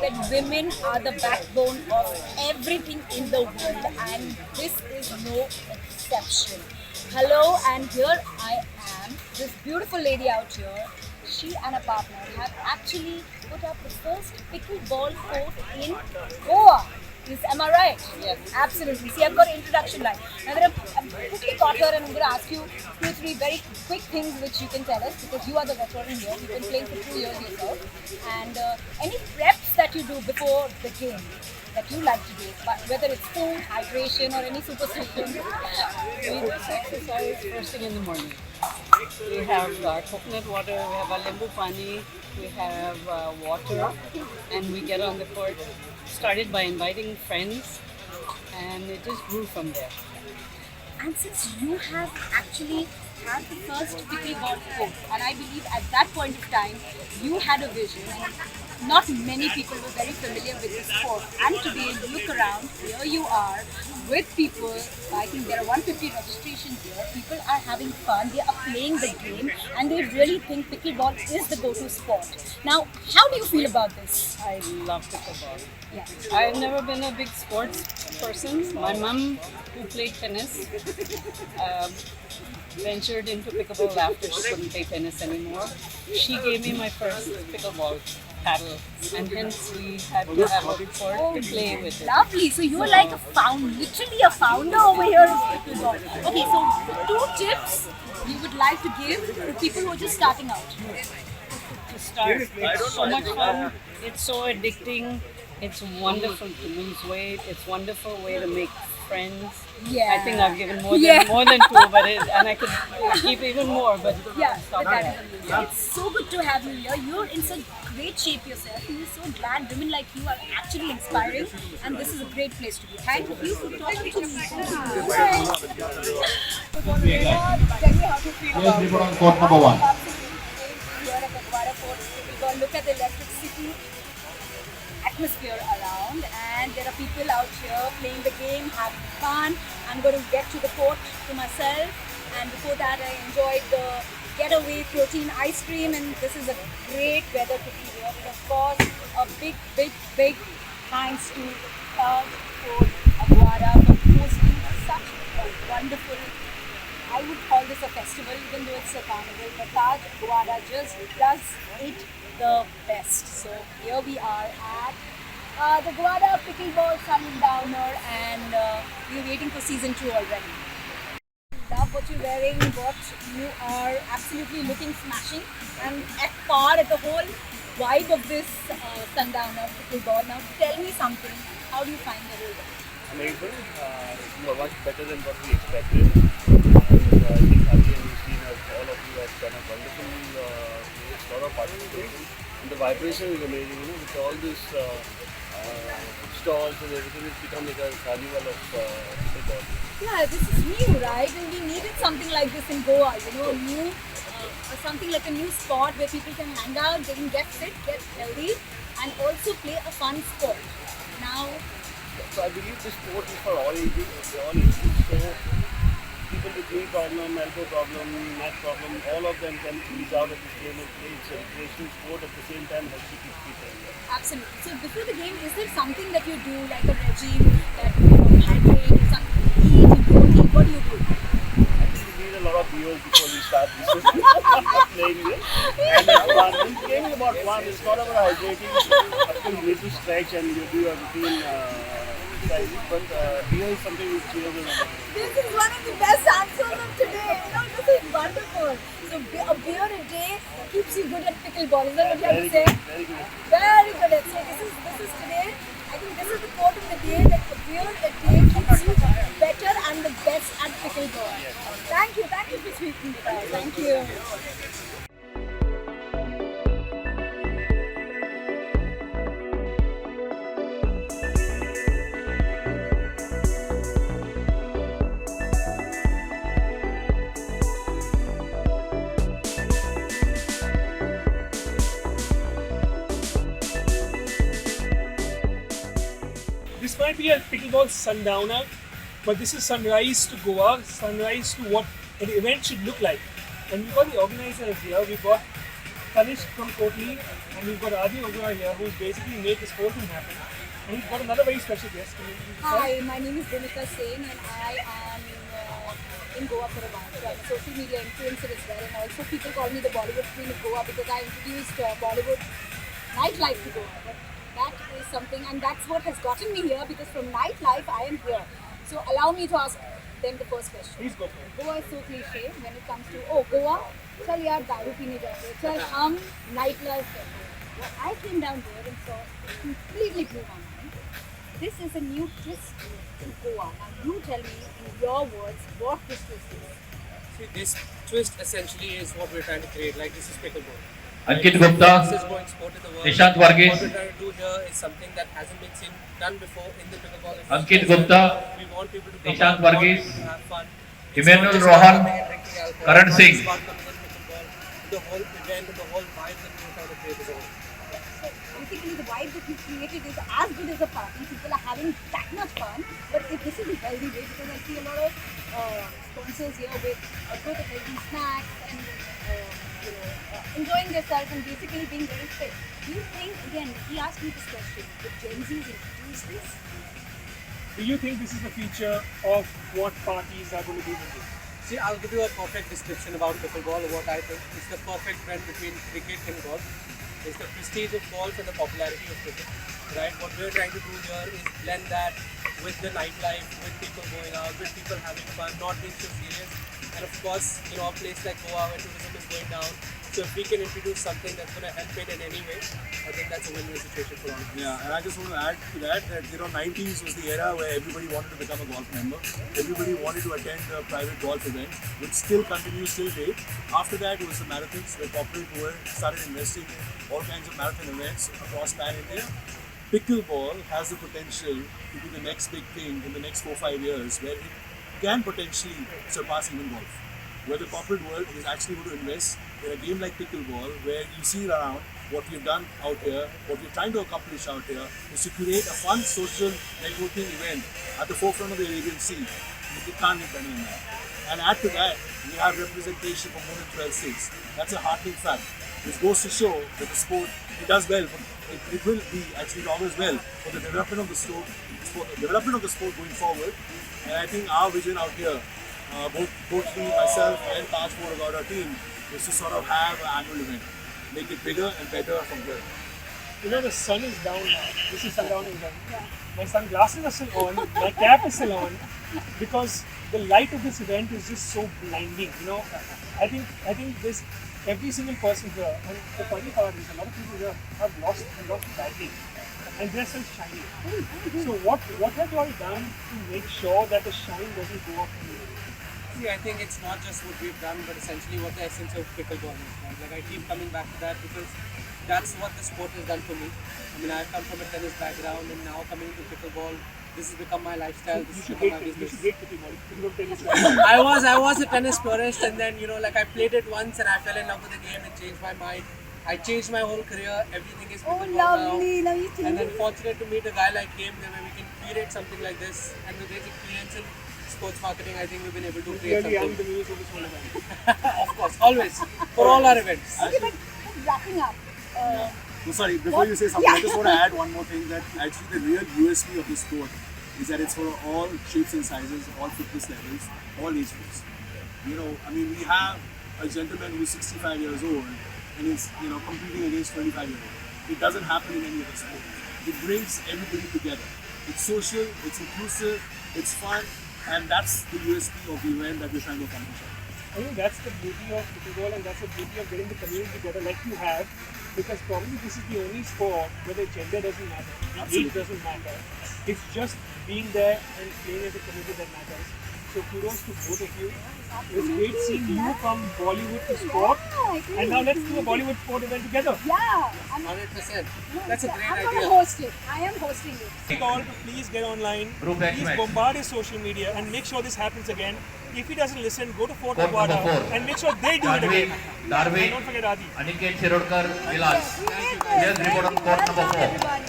that women are the backbone of everything in the world, and this is no exception. Hello, and here I am, this beautiful lady out here. She and a partner have actually put up the first pickleball court in Goa. Am I right? Yes. Absolutely. See, I've got an introduction line. Now, I've quickly caught her and I'm going to ask you 2 3 very quick things which you can tell us because you are the veteran here. You've been playing for 2 years yourself. And any preps that you do before the game that you like to do, whether it's food, hydration, or any superstition? We just exercise first thing in the morning. We have our coconut water, we have our lembu pani, we have water, and we get on the court. Started by inviting friends, and it just grew from there. And since you have actually had the first pickleball court, and I believe at that point of time you had a vision, and not many people were very familiar with this sport. And today, look around, here you are with people. I think there are 150 registrations here. People are having fun, they are playing the game, and they really think pickleball is the go-to sport. Now, how do you feel about this? I love pickleball. Yeah. I've never been a big sports person. My mum, who played tennis, ventured into pickleball after she couldn't play tennis anymore. She gave me my first pickleball paddle, and hence we had to have a court to play with it. Lovely. So you are like literally a founder over here of pickleball. Okay, so 2 tips you would like to give to people who are just starting out. To start, it's so much fun. It's so addicting. It's wonderful to lose weight. It's a wonderful way to make friends. Yeah. I think I've given more than 2, and I could keep even more. But Yeah, stop but there. it's so good to have you here. You're in such great shape yourself. We're so glad women like you are actually inspiring, and this is a great place to be. Thank you for talking to me. Tell me how to feel about it. Court number 1. Here at Aguada Fort, look at the electricity atmosphere around, and there are people out here playing the game, having fun. I'm going to get to the court to myself, and before that I enjoyed the getaway protein ice cream, and this is a great weather to be here. But of course, a big thanks to Taj Fort Aguada for hosting such a wonderful, I would call this a festival even though it's a carnival, but Taj Aguada just does it the best. So here we are at the Aguada Pickleball Sundowner, and we're waiting for season 2 already. Love what you're wearing, what you are absolutely looking smashing and at par at the whole vibe of this Sundowner Pickleball. Now tell me something, how do you find the whole game? Amazing. Much better than what we expected. And I think again we've seen all of you have done a wonderful place, a lot of participation. And the vibration is amazing, with all this stalls and everything, it's become like a carnival of pickleball. Yeah, this is new, right? And we needed something like this in Goa, new, something like a new spot where people can hang out, they can get fit, get healthy, and also play a fun sport. Now, so I believe this sport is for all ages. So people with knee problem, elbow problem, neck problem, all of them can ease out of this game and play. It's a recreational sport at the same time helps you keep fit. absolutely. So before the game, is there something that you do, like a regime that you hydrate, or something to eat, you don't eat? What do you do? I think we need a lot of beers before we start this playing this. And that's fun. This game is about fun. It's not about hydrating. Of course, you need to stretch and you do your routine exercises. But beer is something which cheers us up. This is one of the best answers of today. This is wonderful. So a beer a day keeps you good at pickleball. Is that what you have to say? Very good. Very good. So this is today. I think this is the quote of the day, that a beer a day keeps you better and the best at pickleball. Thank you for speaking to us. Thank you. This might be a pickleball sundowner, but this is sunrise to Goa, sunrise to what an event should look like. And we've got the organizers here. We've got Kanish from Kotli, and we've got Adi over here, who's basically made this whole thing happen. And we've got another very special guest. Hi, my name is Bhumika Singh, and I am in Goa for a while. So I'm a social media influencer as well, and also people call me the Bollywood Queen of Goa because I introduced Bollywood nightlife to Goa. But that is something, and that's what has gotten me here, because from nightlife I am here. So allow me to ask them the first question. Please go for it. Goa is so cliche when it comes to, oh, Goa, chal yaar दारू पीने जाते हैं, चल हम nightlife करते हैं. Well, I came down there and saw it completely blew my mind. This is a new twist to Goa. Now you tell me in your words what this twist is. See, this twist essentially is what we're trying to create. Like, this is pickleball. Ankit It's the Gupta, fastest growing sport in the world. Nishant Varghese. What we're trying to do here is something that hasn't been done before in the pickleball industry. Ankit Gupta, We want people to come Nishant out, we want Varghese, people to have fun. Emmanuel It's not just Rohan, about drinking alcohol, Karan it's Singh. about coming in pickleball. The whole event and the whole vibe that we're trying to create is all. So basically the vibe that you created is as good as a party. People are having that much fun. But if this is a healthy way, because I see a lot of sponsors here with good healthy snacks and enjoying themselves and basically being very fit. Do you think, again, he asked me this question, the Gen Zs introduce this? Do you think this is the future of what parties are going to be doing? See, I'll give you a perfect description about pickleball. What I think is the perfect blend between cricket and golf. It's the prestige of golf and the popularity of cricket. Right? What we're trying to do here is blend that with the nightlife, with people going out, with people having fun, not being so serious. And of course, a place like Goa where tourism is going down. So if we can introduce something that's going to help it in any way, I think that's a win-win situation for all of us. Yeah, and I just want to add to that 90s was the era where everybody wanted to become a golf member. Everybody wanted to attend a private golf event, which still continues till date. After that, it was the marathons, where corporate world started investing in all kinds of marathon events across pan India. Pickleball has the potential to be the next big thing in the next 4-5 years, where it can potentially surpass even golf. Where the corporate world is actually going to invest in a game like pickleball, where you see around what we've done out here, what we're trying to accomplish out here, is to create a fun social networking event at the forefront of the Arabian Sea. You can't get better than that. And add to that, we have representation from more than 12 states. That's a heartening fact. This goes to show that the sport, it does well, it will be actually always well for the development of the sport, going forward. And I think our vision out here, both me, myself, and Taj for about our team, is to sort of have an annual event, make it bigger and better from here. The sun is down now. This is Sundowner event. My sunglasses are still on, my cap is still on, because the light of this event is just so blinding. I think this every single person here, and the funny part is a lot of people here have lost badly, and they're still shining. So what have you all done to make sure that the shine doesn't go off? See, I think it's not just what we've done, but essentially what the essence of pickleball is. Right? Like, I keep coming back to that because that's what the sport has done for me. I mean, I've come from a tennis background, and now coming to pickleball, this has become my lifestyle. This has become my business. You should hate pickleball. I was a tennis tourist, and then I played it once, and I fell in love with the game and changed my mind. I changed my whole career. Everything is pickleball lovely. now. Now you And then fortunate to meet a guy like him, where we can curate something like this, and with his experience in sports marketing, I think we've been able to create Really, I'm something. the news of this whole event. Of course, always for all our events. Okay, but wrapping up. So sorry, before you say something, I just want to add one more thing, that actually the real USP of the sport is that it's for all shapes and sizes, all fitness levels, all age groups. We have a gentleman who's 65 years old and is competing against 25-year-old. It doesn't happen in any other sport. It brings everybody together. It's social, it's inclusive, it's fun, and that's the USP of the event that we're trying to accomplish. I think that's the beauty of pickleball, and that's the beauty of getting the community together like you have, because probably this is the only sport where the gender doesn't matter, the age doesn't matter. It's just being there and playing as a community that matters. So kudos to both of you. It's great seeing you from Bollywood to sport, and now let's do a Bollywood sport event together. Yeah. 100%. That's a great I'm idea. going to host it. I am hosting it. Ask all to please get online, Group X please match. bombard his social media and make sure this happens again. If he doesn't listen, go to Fort Court number Aguada 4. and make sure they do it again. And Darwin, don't forget Adi. Aniket Shirodkar, Vilas. Yes, Yes, report on court number 4. everybody.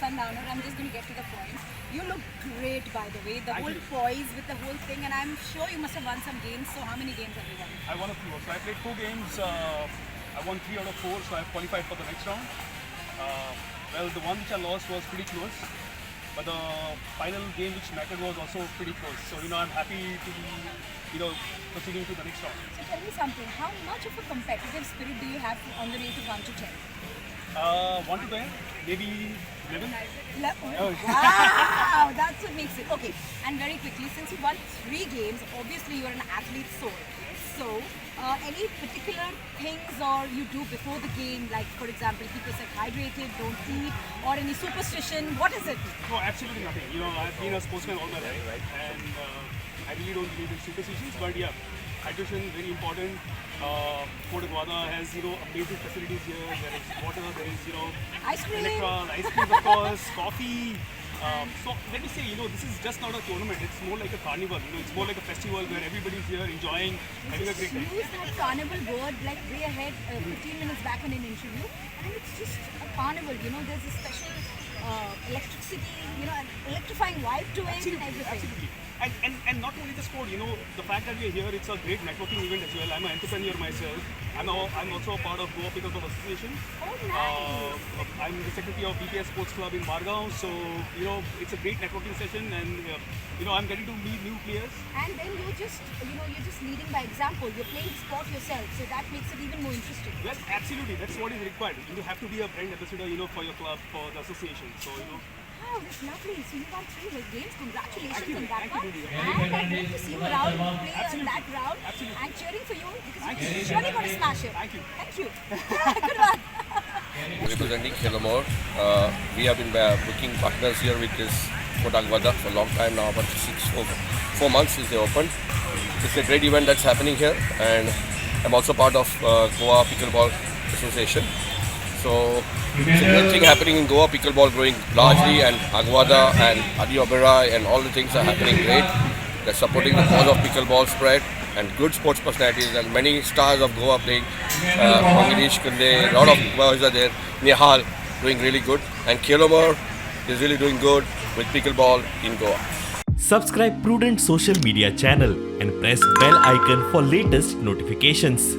Sundowner. I'm just going to get to the point. You look great, by the way. The whole poise with the whole thing, and I'm sure you must have won some games. So, how many games have you won? I won a few. So I played 4 games. I won 3 out of 4, so I've qualified for the next round. Well, the one which I lost was pretty close, but the final game which mattered was also pretty close. So I'm happy to be proceeding to the next round. So, tell me something. How much of a competitive spirit do you have on the rate of 1 to 10? 1 to 10, maybe 11. Wow, that's what makes it. Okay, and very quickly, since you won 3 games, obviously you're an athlete's soul. So, any particular things or you do before the game, like for example, keep yourself hydrated, don't eat, or any superstition? What is it? No, absolutely nothing. I've been a sportsman all my life, right? And I really don't believe in superstitions, but yeah, hydration very important. Fort Aguada has amazing facilities here. There is water, there is Ice cream. electron, ice cream of course, coffee. So let me say, this is just not a tournament. It's more like a carnival. It's more like a festival where everybody's here enjoying, having a great time. Use that carnival word like way ahead 15 minutes back in an interview, and it's just a carnival. There's a special electricity, an electrifying vibe to it and everything. Absolutely. And not only the sport, the fact that we are here, it's a great networking event as well. I'm an entrepreneur myself. I'm also a part of Goa Pickleball Association. Oh, nice. I'm the secretary of BPS Sports Club in Margao. So, it's a great networking session, and I'm getting to meet new players. And then you're just leading by example. You're playing sport yourself, so that makes it even more interesting. Well, absolutely. That's what is required. You have to be a brand ambassador, for your club, for the association. So, Wow, that's lovely. So you won 3 games. Congratulations on that one. And I hope to see you around, play in that round. And cheering for you because you're surely going to smash it. Thank you. Thank you. Good one. Representing Kelomore, we have been booking partners here with this Fort Aguada for a long time now, about 4 months since they opened. It's a great event that's happening here, and I'm also part of Goa Pickleball Association. So it's a great thing happening in Goa, pickleball growing largely, and Aguada and Aguada and all the things are happening great. They're supporting the cause of pickleball spread, and good sports personalities and many stars of Goa playing. Mangirish Kunde, a lot of boys are there. Nihal doing really good, and Kelomore is really doing good with pickleball in Goa. Subscribe Prudent social media channel and press bell icon for latest notifications.